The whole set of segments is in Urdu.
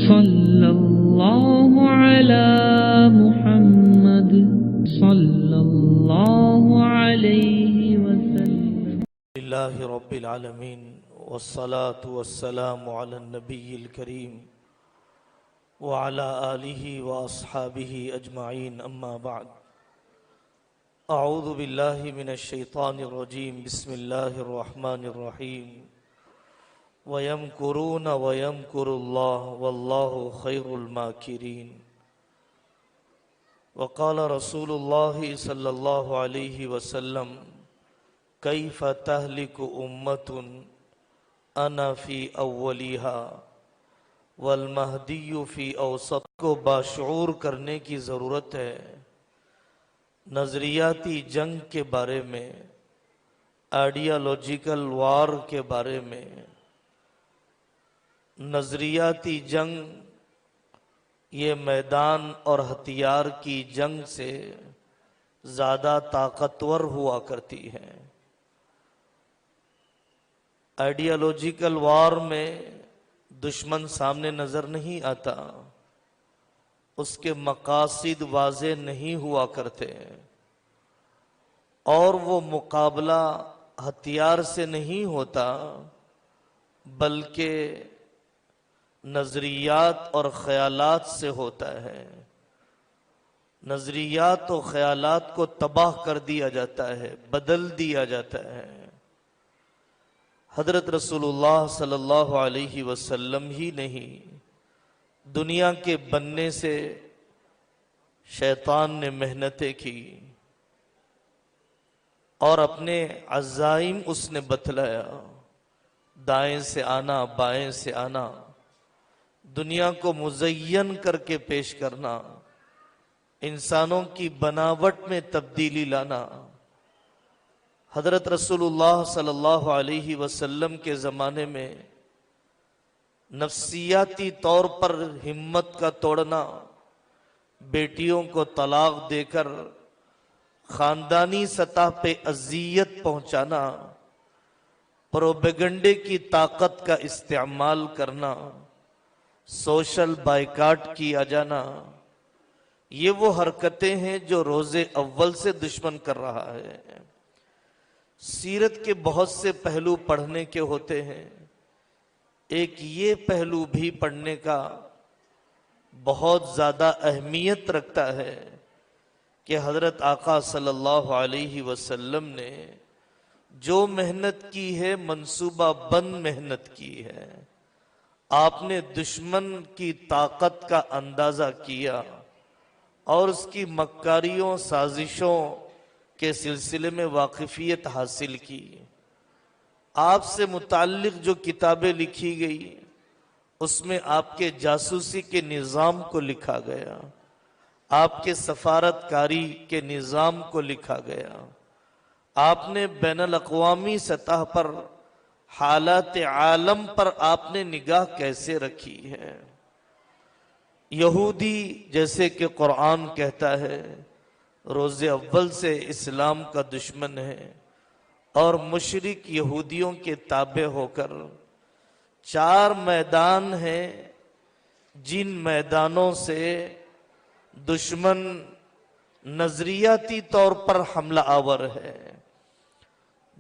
صلى الله على محمد صلى الله عليه وسلم. لله رب العالمين والصلاة والسلام على النبي الكريم وعلى آله وأصحابه أجمعين، أما بعد. أعوذ بالله من الشيطان الرجيم. بسم الله الرحمن الرحيم. وَيَمْكُرُونَ وَيَمْكُرُ اللَّهُ وَاللَّهُ خَيْرُ الْمَاكِرِينَ. وقال رسول الله صلى الله عليه وسلم: كيف تهلك أمة أنا في أولها والمہدی فی اوسط. کو باشعور کرنے کی ضرورت ہے نظریاتی جنگ کے بارے میں، آئیڈیالوجیکل وار کے بارے میں. نظریاتی جنگ یہ میدان اور ہتھیار کی جنگ سے زیادہ طاقتور ہوا کرتی ہے. آئیڈیالوجیکل وار میں دشمن سامنے نظر نہیں آتا، اس کے مقاصد واضح نہیں ہوا کرتے، اور وہ مقابلہ ہتھیار سے نہیں ہوتا بلکہ نظریات اور خیالات سے ہوتا ہے. نظریات و خیالات کو تباہ کر دیا جاتا ہے، بدل دیا جاتا ہے. حضرت رسول اللہ صلی اللہ علیہ وسلم ہی نہیں، دنیا کے بننے سے شیطان نے محنتیں کی اور اپنے عزائم اس نے بتلایا. دائیں سے آنا، بائیں سے آنا، دنیا کو مزین کر کے پیش کرنا، انسانوں کی بناوٹ میں تبدیلی لانا. حضرت رسول اللہ صلی اللہ علیہ وسلم کے زمانے میں نفسیاتی طور پر ہمت کا توڑنا، بیٹیوں کو طلاق دے کر خاندانی سطح پہ اذیت پہنچانا، پروپیگنڈے کی طاقت کا استعمال کرنا، سوشل بائیکاٹ کیا جانا، یہ وہ حرکتیں ہیں جو روز اول سے دشمن کر رہا ہے. سیرت کے بہت سے پہلو پڑھنے کے ہوتے ہیں. ایک یہ پہلو بھی پڑھنے کا بہت زیادہ اہمیت رکھتا ہے کہ حضرت آقا صلی اللہ علیہ وسلم نے جو محنت کی ہے منصوبہ بند محنت کی ہے. آپ نے دشمن کی طاقت کا اندازہ کیا اور اس کی مکاریوں، سازشوں کے سلسلے میں واقفیت حاصل کی. آپ سے متعلق جو کتابیں لکھی گئی اس میں آپ کے جاسوسی کے نظام کو لکھا گیا، آپ کے سفارت کاری کے نظام کو لکھا گیا. آپ نے بین الاقوامی سطح پر حالات عالم پر آپ نے نگاہ کیسے رکھی ہے. یہودی جیسے کہ قرآن کہتا ہے روز اول سے اسلام کا دشمن ہے، اور مشرک یہودیوں کے تابع ہو کر 4 میدان ہیں جن میدانوں سے دشمن نظریاتی طور پر حملہ آور ہے.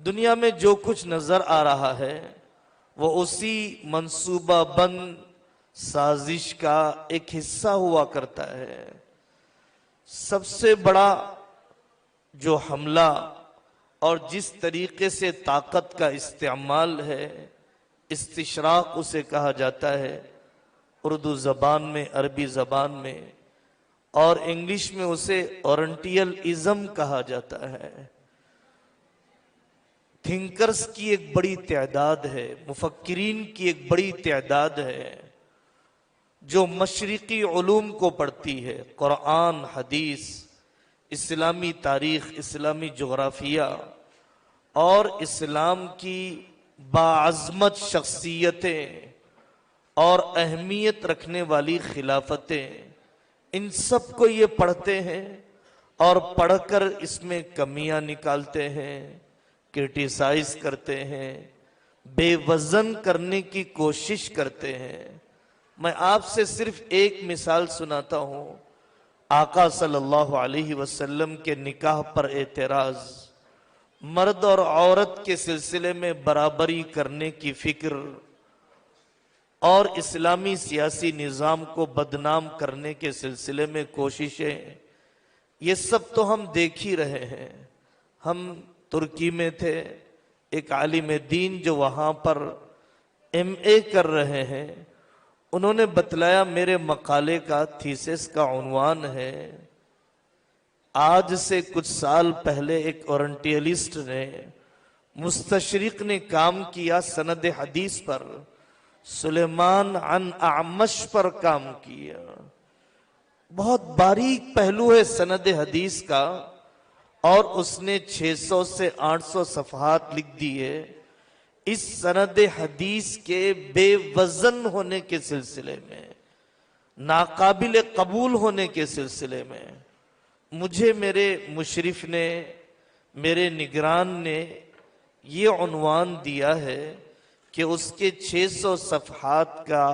دنیا میں جو کچھ نظر آ رہا ہے وہ اسی منصوبہ بند سازش کا ایک حصہ ہوا کرتا ہے. سب سے بڑا جو حملہ اور جس طریقے سے طاقت کا استعمال ہے، استشراق اسے کہا جاتا ہے اردو زبان میں، عربی زبان میں، اور انگلش میں اسے اورنٹیل ازم کہا جاتا ہے. تھنکرز کی ایک بڑی تعداد ہے، مفکرین کی ایک بڑی تعداد ہے جو مشرقی علوم کو پڑھتی ہے، قرآن، حدیث، اسلامی تاریخ، اسلامی جغرافیہ، اور اسلام کی باعظمت شخصیتیں اور اہمیت رکھنے والی خلافتیں، ان سب کو یہ پڑھتے ہیں اور پڑھ کر اس میں کمیاں نکالتے ہیں، کرٹیسائز کرتے ہیں، بے وزن کرنے کی کوشش کرتے ہیں. میں آپ سے صرف ایک مثال سناتا ہوں، آقا صلی اللہ علیہ وسلم کے نکاح پر اعتراض، مرد اور عورت کے سلسلے میں برابری کرنے کی فکر اور اسلامی سیاسی نظام کو بدنام کرنے کے سلسلے میں کوششیں، یہ سب تو ہم دیکھ ہی رہے ہیں۔ ہم ترکی میں تھے، ایک عالم دین جو وہاں پر MA کر رہے ہیں، انہوں نے بتلایا میرے مقالے کا تھیسس کا عنوان ہے، آج سے کچھ سال پہلے ایک اورنٹیلسٹ نے، مستشرق نے کام کیا سند حدیث پر، سلیمان عن اعمش پر کام کیا، بہت باریک پہلو ہے سند حدیث کا، اور اس نے 600 سے 800 صفحات لکھ دیے اس سند حدیث کے بے وزن ہونے کے سلسلے میں، ناقابل قبول ہونے کے سلسلے میں۔ مجھے میرے مشرف نے، میرے نگران نے یہ عنوان دیا ہے کہ اس کے 600 صفحات کا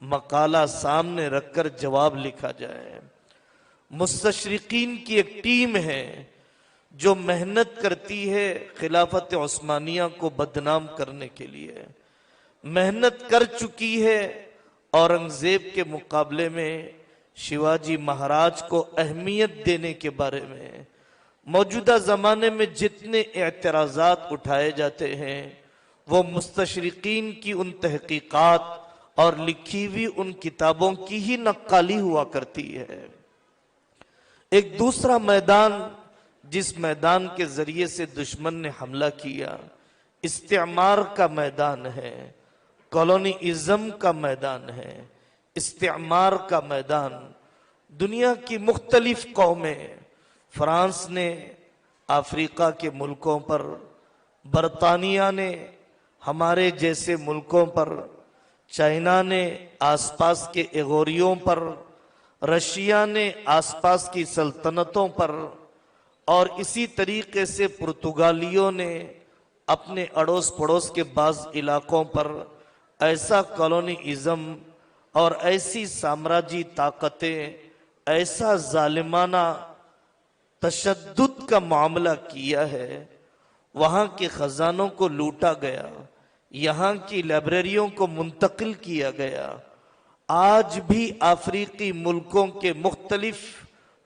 مقالہ سامنے رکھ کر جواب لکھا جائے۔ مستشرقین کی ایک ٹیم ہے جو محنت کرتی ہے خلافت عثمانیہ کو بدنام کرنے کے لیے، محنت کر چکی ہے اورنگزیب کے مقابلے میں شیواجی مہاراج کو اہمیت دینے کے بارے میں۔ موجودہ زمانے میں جتنے اعتراضات اٹھائے جاتے ہیں وہ مستشرقین کی ان تحقیقات اور لکھی ہوئی ان کتابوں کی ہی نقالی ہوا کرتی ہے۔ ایک دوسرا میدان جس میدان کے ذریعے سے دشمن نے حملہ کیا، استعمار کا میدان ہے، کالونیزم کا میدان ہے، استعمار کا میدان۔ دنیا کی مختلف قومیں، فرانس نے افریقہ کے ملکوں پر، برطانیہ نے ہمارے جیسے ملکوں پر، چائنا نے آس پاس کے ایغوریوں پر، رشیا نے آس پاس کی سلطنتوں پر، اور اسی طریقے سے پرتگالیوں نے اپنے اڑوس پڑوس کے بعض علاقوں پر ایسا کالونیزم اور ایسی سامراجی طاقتیں، ایسا ظالمانہ تشدد کا معاملہ کیا ہے، وہاں کے خزانوں کو لوٹا گیا، یہاں کی لائبریریوں کو منتقل کیا گیا۔ آج بھی افریقی ملکوں کے مختلف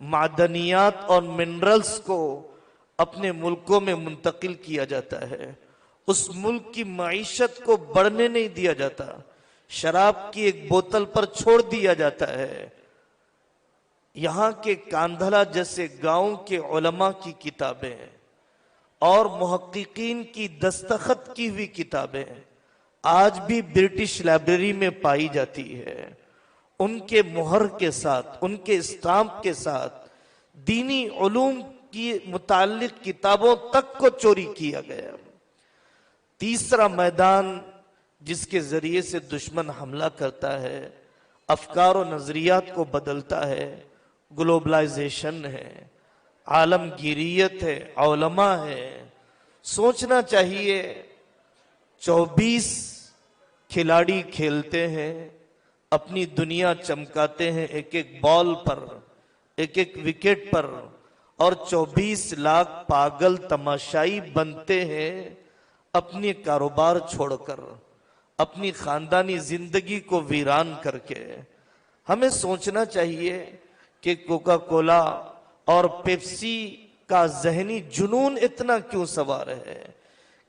معدنیات اور منرلز کو اپنے ملکوں میں منتقل کیا جاتا ہے، اس ملک کی معیشت کو بڑھنے نہیں دیا جاتا، شراب کی ایک بوتل پر چھوڑ دیا جاتا ہے۔ یہاں کے کاندھلا جیسے گاؤں کے علماء کی کتابیں اور محققین کی دستخط کی ہوئی کتابیں آج بھی برٹش لائبریری میں پائی جاتی ہے، ان کے مہر کے ساتھ، ان کے اسٹامپ کے ساتھ دینی علوم کی متعلق کتابوں تک کو چوری کیا گیا۔ تیسرا میدان جس کے ذریعے سے دشمن حملہ کرتا ہے، افکار و نظریات کو بدلتا ہے، گلوبلائزیشن ہے، عالمگیریت ہے، علماء ہے۔ سوچنا چاہیے 24 کھلاڑی کھیلتے ہیں، اپنی دنیا چمکاتے ہیں ایک ایک بال پر، ایک ایک وکٹ پر، اور 24 لاکھ پاگل تماشائی بنتے ہیں اپنی کاروبار چھوڑ کر، اپنی خاندانی زندگی کو ویران کر کے۔ ہمیں سوچنا چاہیے کہ کوکا کولا اور پیپسی کا ذہنی جنون اتنا کیوں سوار ہے؟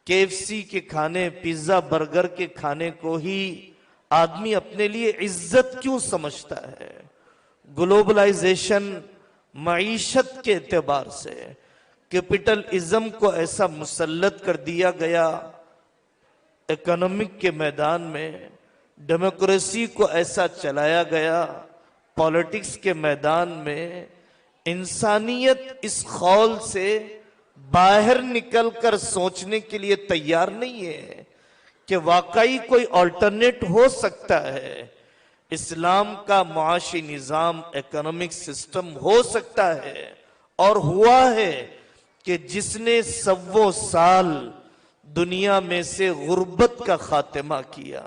KFC کے کھانے، پیزا برگر کے کھانے کو ہی آدمی اپنے لیے عزت کیوں سمجھتا ہے؟ گلوبلائزیشن معیشت کے اعتبار سے کیپٹلزم کو ایسا مسلط کر دیا گیا، اکنامک کے میدان میں ڈیموکریسی کو ایسا چلایا گیا، پالیٹکس کے میدان میں انسانیت اس خول سے باہر نکل کر سوچنے کے لیے تیار نہیں ہے کہ واقعی کوئی آلٹرنیٹ ہو سکتا ہے، اسلام کا معاشی نظام، اکنامک سسٹم ہو سکتا ہے، اور ہوا ہے کہ جس نے 100 سال دنیا میں سے غربت کا خاتمہ کیا،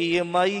EMI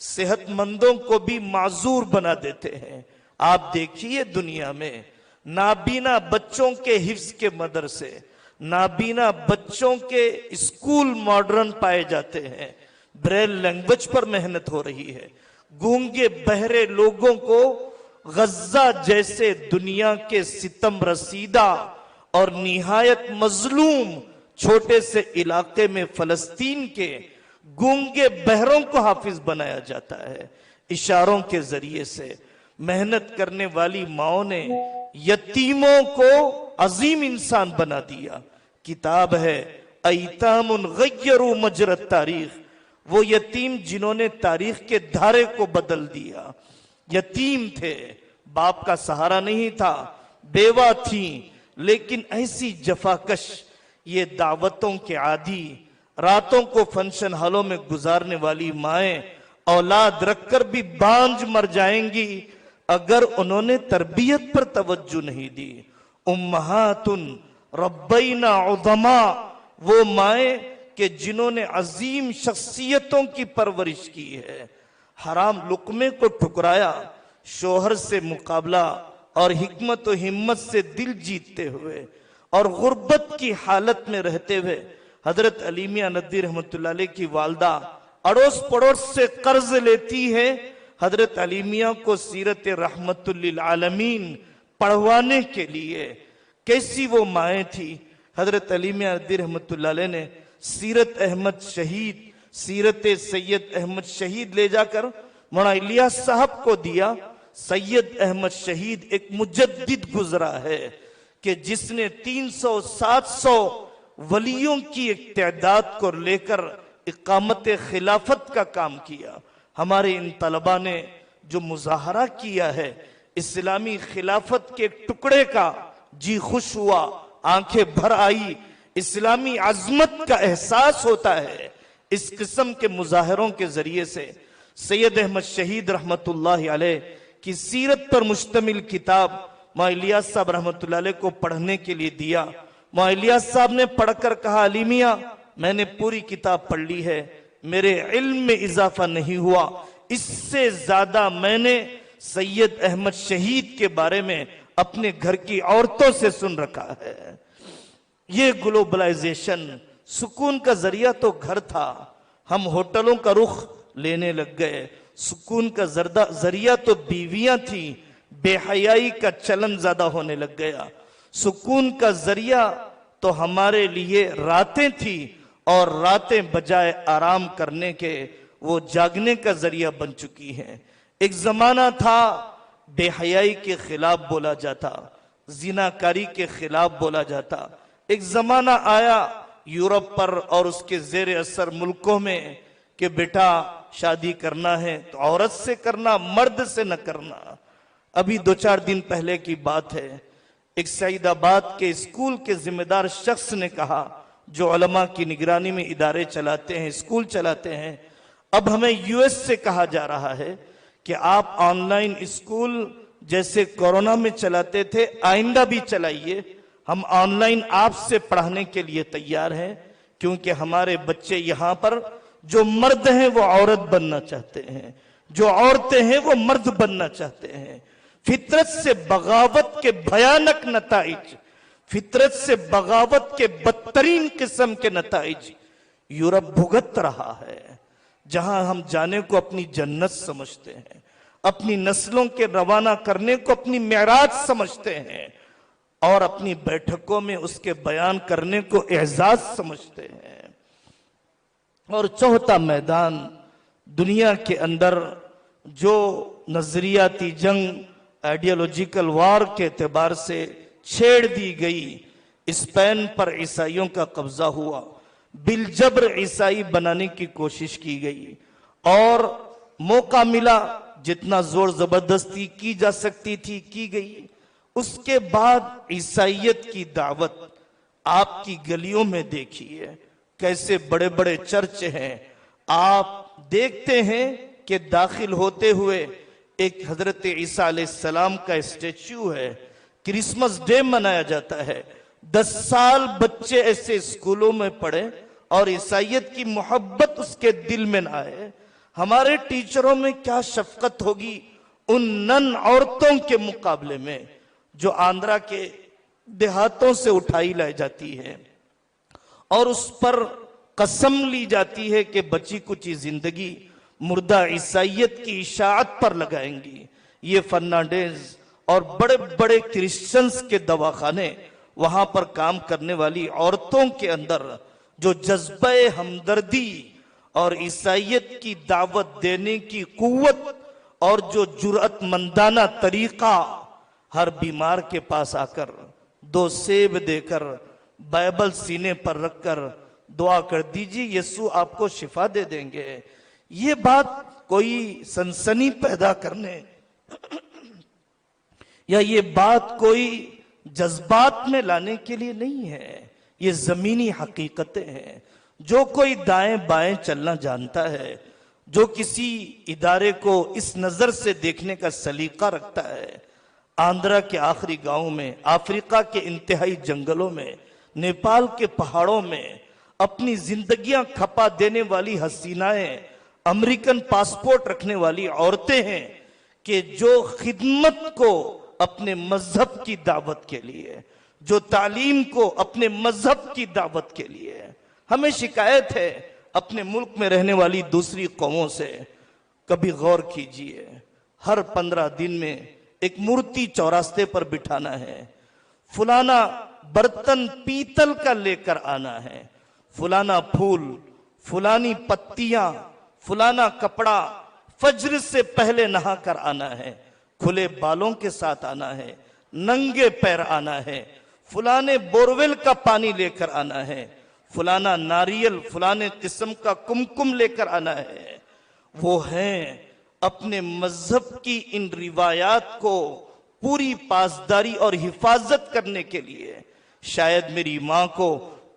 صحت مندوں کو بھی معذور بنا دیتے ہیں۔ آپ دیکھیے دنیا میں نابینا بچوں کے حفظ کے مدرسے، نابینا بچوں کے اسکول ماڈرن پائے جاتے ہیں، بریل لینگویج پر محنت ہو رہی ہے۔ گونگے بہرے لوگوں کو غزہ جیسے دنیا کے ستم رسیدہ اور نہایت مظلوم چھوٹے سے علاقے میں فلسطین کے گونگے بہروں کو حافظ بنایا جاتا ہے۔ اشاروں کے ذریعے سے محنت کرنے والی ماؤں نے یتیموں کو عظیم انسان بنا دیا۔ کتاب ہے ایتام غیروا مجرى التاریخ، وہ یتیم جنہوں نے تاریخ کے دھارے کو بدل دیا۔ یتیم تھے، باپ کا سہارا نہیں تھا، بیوہ تھیں، لیکن ایسی جفاکش، یہ دعوتوں کے عادی، راتوں کو فنکشن ہالوں میں گزارنے والی مائیں اولاد رکھ کر بھی بانجھ مر جائیں گی اگر انہوں نے تربیت پر توجہ نہیں دی۔ امہات ربینا عظما، وہ مائیں کہ جنہوں نے عظیم شخصیتوں کی پرورش کی ہے۔ حرام لقمے کو ٹھکرایا، شوہر سے مقابلہ اور حکمت و ہمت سے دل جیتتے ہوئے اور غربت کی حالت میں رہتے ہوئے حضرت علیمیہ ندوی رحمت اللہ علیہ کی والدہ اڑوس پڑوس سے قرض لیتی ہے حضرت علیمیہ کو سیرت رحمت للعالمین پڑھوانے کے لیے۔ کیسی وہ مائیں تھی؟ حضرت علیمیہ ندوی رحمت اللہ علیہ نے سیرت احمد شہید، سیرت سید احمد شہید لے جا کر مولانا الیاس صاحب کو دیا۔ سید احمد شہید ایک مجدد گزرا ہے کہ جس نے 300-700 ولیوں کی ایک تعداد کو لے کر اقامت خلافت کا کام کیا۔ ہمارے ان طلباء نے جو مظاہرہ کیا ہے اسلامی خلافت کے ٹکڑے کا، جی خوش ہوا، آنکھیں بھر آئی، اسلامی عظمت کا احساس ہوتا ہے اس قسم کے مظاہروں کے ذریعے سے۔ سید احمد شہید رحمت اللہ علیہ کی سیرت پر مشتمل کتاب مولانا الیاس صاحب رحمت اللہ علیہ کو پڑھنے کے لیے دیا۔ مولانا الیاس صاحب نے پڑھ کر کہا، علیمیہ میں نے پوری کتاب پڑھ لی ہے، میرے علم میں اضافہ نہیں ہوا، اس سے زیادہ میں نے سید احمد شہید کے بارے میں اپنے گھر کی عورتوں سے سن رکھا ہے۔ یہ گلوبلائزیشن، سکون کا ذریعہ تو گھر تھا، ہم ہوٹلوں کا رخ لینے لگ گئے۔ سکون کا ذریعہ تو بیویاں تھیں، بے حیائی کا چلن زیادہ ہونے لگ گیا۔ سکون کا ذریعہ تو ہمارے لیے راتیں تھی، اور راتیں بجائے آرام کرنے کے وہ جاگنے کا ذریعہ بن چکی ہیں۔ ایک زمانہ تھا بے حیائی کے خلاف بولا جاتا، زناکاری کے خلاف بولا جاتا۔ ایک زمانہ آیا یورپ پر اور اس کے زیر اثر ملکوں میں کہ بیٹا شادی کرنا ہے تو عورت سے کرنا، مرد سے نہ کرنا۔ ابھی 2-4 دن پہلے کی بات ہے، ایک سعید آباد کے اسکول کے ذمہ دار شخص نے کہا، جو علماء کی نگرانی میں ادارے چلاتے ہیں، اسکول چلاتے ہیں، اب ہمیں یو ایس سے کہا جا رہا ہے کہ آپ آن لائن اسکول جیسے کورونا میں چلاتے تھے آئندہ بھی چلائیے، ہم آن لائن آپ سے پڑھانے کے لیے تیار ہیں، کیونکہ ہمارے بچے یہاں پر جو مرد ہیں وہ عورت بننا چاہتے ہیں، جو عورتیں ہیں وہ مرد بننا چاہتے ہیں۔ فطرت سے بغاوت کے بھیانک نتائج، فطرت سے بغاوت کے بدترین قسم کے نتائج یورپ بھگت رہا ہے، جہاں ہم جانے کو اپنی جنت سمجھتے ہیں، اپنی نسلوں کے روانہ کرنے کو اپنی معراج سمجھتے ہیں، اور اپنی بیٹھکوں میں اس کے بیان کرنے کو اعزاز سمجھتے ہیں۔ اور چوتھا میدان دنیا کے اندر جو نظریاتی جنگ، آئیڈیالوجیکل وار کے اعتبار سے چھیڑ دی گئی، اسپین پر عیسائیوں کا قبضہ ہوا، بالجبر عیسائی بنانے کی کوشش کی گئی، اور موقع ملا جتنا زور زبردستی کی جا سکتی تھی کی گئی۔ اس کے بعد عیسائیت کی دعوت آپ کی گلیوں میں دیکھیے، کیسے بڑے بڑے چرچ ہیں، آپ دیکھتے ہیں کہ داخل ہوتے ہوئے ایک حضرت عیسیٰ علیہ السلام کا اسٹیچو ہے، کرسمس ڈے منایا جاتا ہے۔ 10 سال بچے ایسے اسکولوں میں پڑھے اور عیسائیت کی محبت اس کے دل میں نہ آئے۔ ہمارے ٹیچروں میں کیا شفقت ہوگی ان نن عورتوں کے مقابلے میں جو آندھرا کے دیہاتوں سے اٹھائی لائی جاتی ہے اور اس پر قسم لی جاتی ہے کہ بچی کچی زندگی مردہ عیسائیت کی اشاعت پر لگائیں گی. یہ فرنانڈیز اور بڑے بڑے کرسچنز کے دواخانے، وہاں پر کام کرنے والی عورتوں کے اندر جو جذبہ ہمدردی اور عیسائیت کی دعوت دینے کی قوت اور جو جرأت مندانہ طریقہ، ہر بیمار کے پاس آ کر 2 سیب دے کر بائبل سینے پر رکھ کر دعا کر دیجیے یسوع آپ کو شفا دے دیں گے، یہ بات کوئی سنسنی پیدا کرنے یا یہ بات کوئی جذبات میں لانے کے لیے نہیں ہے. یہ زمینی حقیقتیں ہیں. جو کوئی دائیں بائیں چلنا جانتا ہے، جو کسی ادارے کو اس نظر سے دیکھنے کا سلیقہ رکھتا ہے، آندھرا کے آخری گاؤں میں، افریقہ کے انتہائی جنگلوں میں، نیپال کے پہاڑوں میں اپنی زندگیاں کھپا دینے والی حسینائیں امریکن پاسپورٹ رکھنے والی عورتیں ہیں کہ جو خدمت کو اپنے مذہب کی دعوت کے لیے، جو تعلیم کو اپنے مذہب کی دعوت کے لیے. ہمیں شکایت ہے اپنے ملک میں رہنے والی دوسری قوموں سے. کبھی غور کیجئے، ہر 15 دن میں ایک مورتی چوراستے پر بٹھانا ہے، فلانا برتن پیتل کا لے کر آنا ہے، فلانا پھول، فلانی پتیاں، فلانا کپڑا فجر سے پہلے نہا کر آنا ہے، کھلے بالوں کے ساتھ آنا ہے، ننگے پیر آنا ہے، فلانے بورویل کا پانی لے کر آنا ہے، فلانا ناریل، فلانے قسم کا کمکم لے کر آنا ہے. وہ ہیں اپنے مذہب کی ان روایات کو پوری پاسداری اور حفاظت کرنے کے لیے. شاید میری ماں کو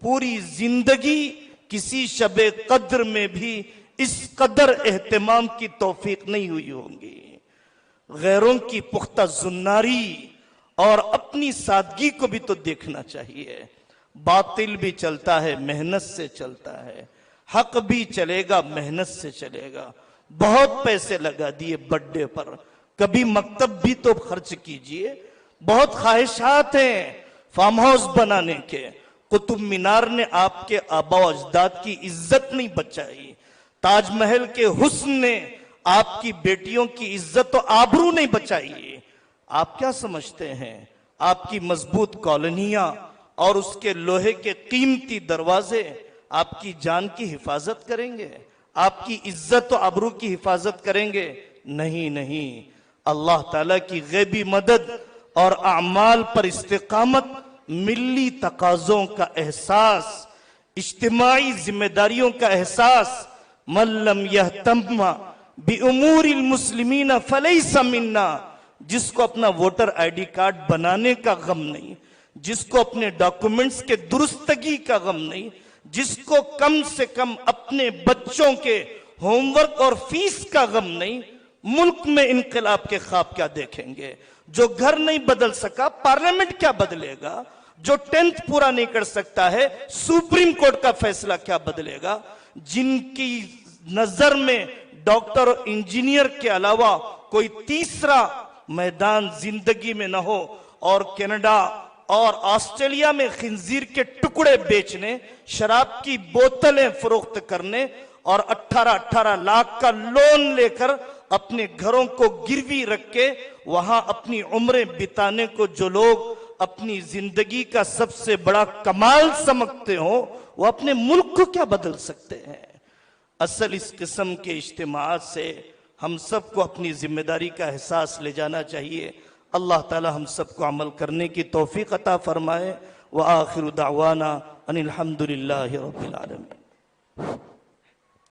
پوری زندگی کسی شب قدر میں بھی اس قدر اہتمام کی توفیق نہیں ہوئی ہوگی. غیروں کی پختہ زناری اور اپنی سادگی کو بھی تو دیکھنا چاہیے. باطل بھی چلتا ہے، محنت سے چلتا ہے. حق بھی چلے گا، محنت سے چلے گا. بہت پیسے لگا دیے برتھ ڈے پر، کبھی مکتب بھی تو خرچ کیجئے. بہت خواہشات ہیں فارم ہاؤس بنانے کے. قطب مینار نے آپ کے آباء و اجداد کی عزت نہیں بچائی. تاج محل کے حسن نے آپ کی بیٹیوں کی عزت و آبرو نہیں بچائی. آپ کیا سمجھتے ہیں آپ کی مضبوط کالونیاں اور اس کے لوہے کے قیمتی دروازے آپ کی جان کی حفاظت کریں گے؟ آپ کی عزت و آبرو کی حفاظت کریں گے؟ نہیں نہیں. اللہ تعالیٰ کی غیبی مدد اور اعمال پر استقامت، ملی تقاضوں کا احساس، اجتماعی ذمہ داریوں کا احساس. من لم یہتم بامور المسلمین فلیس منا. جس کو اپنا ووٹر آئی ڈی کارڈ بنانے کا غم نہیں، جس کو اپنے ڈاکومنٹس کے درستگی کا غم نہیں، جس کو کم سے کم اپنے بچوں کے ہوم ورک اور فیس کا غم نہیں، ملک میں انقلاب کے خواب کیا دیکھیں گے؟ جو گھر نہیں بدل سکا پارلیمنٹ کیا بدلے گا؟ جو 10th پورا نہیں کر سکتا ہے سپریم کورٹ کا فیصلہ کیا بدلے گا؟ جن کی نظر میں ڈاکٹر اور انجینئر کے علاوہ کوئی تیسرا میدان زندگی میں نہ ہو، اور کینیڈا اور آسٹریلیا میں خنزیر کے ٹکڑے بیچنے، شراب کی بوتلیں فروخت کرنے اور 18 لاکھ کا لون لے کر اپنے گھروں کو گروی رکھ کے وہاں اپنی عمریں بتانے کو جو لوگ اپنی زندگی کا سب سے بڑا کمال سمجھتے ہوں، وہ اپنے ملک کو کیا بدل سکتے ہیں؟ اصل اس قسم کے اجتماعات سے ہم سب کو اپنی ذمہ داری کا احساس لے جانا چاہیے. اللہ تعالی ہم سب کو عمل کرنے کی توفیق عطا فرمائے. وآخر دعوانا ان الحمد للہ رب العالمین.